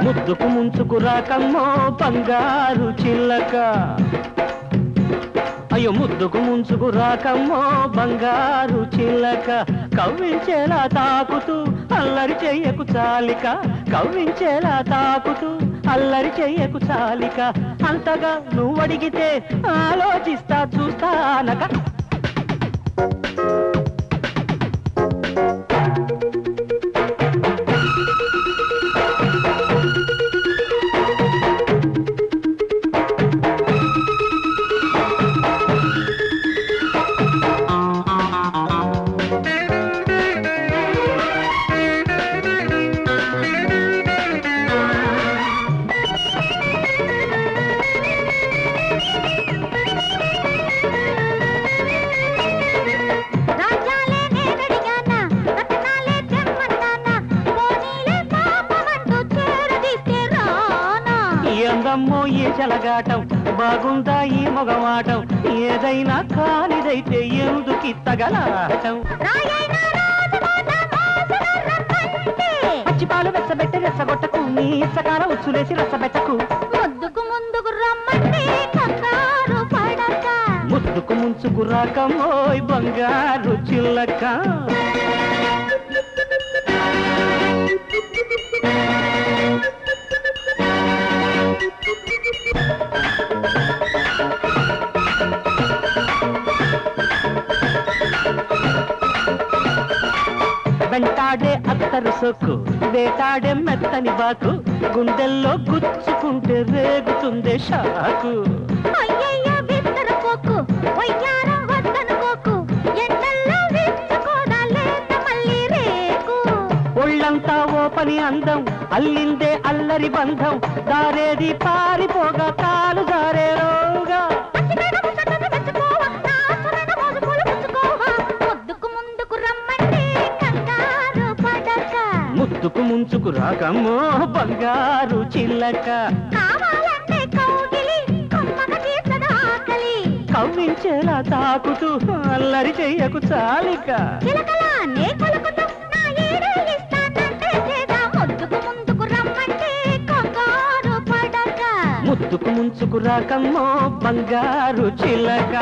ముద్దుకు ముంచుకు రాకమ్మో బంగారు చిల్లక అయ్యో ముద్దుకు ముంచుకు రాకమ్మో బంగారు చిల్లక కవ్వించేలా తాకుతూ అల్లరి చెయ్యకు చాలిక కవ్వించేలా తాకుతూ అల్లరి చెయ్యకు చాలిక అంతగా నువ్వు అడిగితే ఆలోచిస్తా చూస్తానక అందమ్మో ఏ చెలగాటం బాగుందా ఈ మొగమాటం ఏదైనా కానిదైతే ఎందుకి తగలాటం పచ్చిపాలు వెచ్చబెట్టి రెచ్చగొట్టకు నీ సకాల ఉచ్చులేసి రచ్చబెట్టకు ముద్దుకు ముందుకు రమ్మంటే కంగారు పడక ముద్దుకు ముంచుకు రాకమ్మోయ్ బంగారు చిల్లక వెంటాడే అత్తరు సొక్కు వేటాడే మెత్తని బాకు గుండెల్లో గుచ్చుకుంటే రేగుతుందే షాకు అయ్యయ్య బిత్తర పోకు వయ్యారం వద్దనుకోకు ఎండల్లో విచ్చుకోదా లేత మళ్ళీ రేకు ఒళ్ళంతా ఓ పని అందం అల్లిందే అల్లరి బంధం దారేది పారిపోగా కాలు జారేరోగా ముద్దుకు ముంచుకు రాకమ్మో బంగారు చిల్లక కావాలంటే కౌగిలి కమ్మగా తీర్చదా ఆకలి కవ్వించేలా తాకుతూ అల్లరి చెయ్యకు చాలిక చిలకలా నే కొలుకుతూ నా ఏడే ఇస్తానంటే చేదా ముద్దుకు ముందుకు రమ్మంటే కంగారు పడక ముద్దుకు ముంచుకు రాకమ్మో బంగారు చిల్లక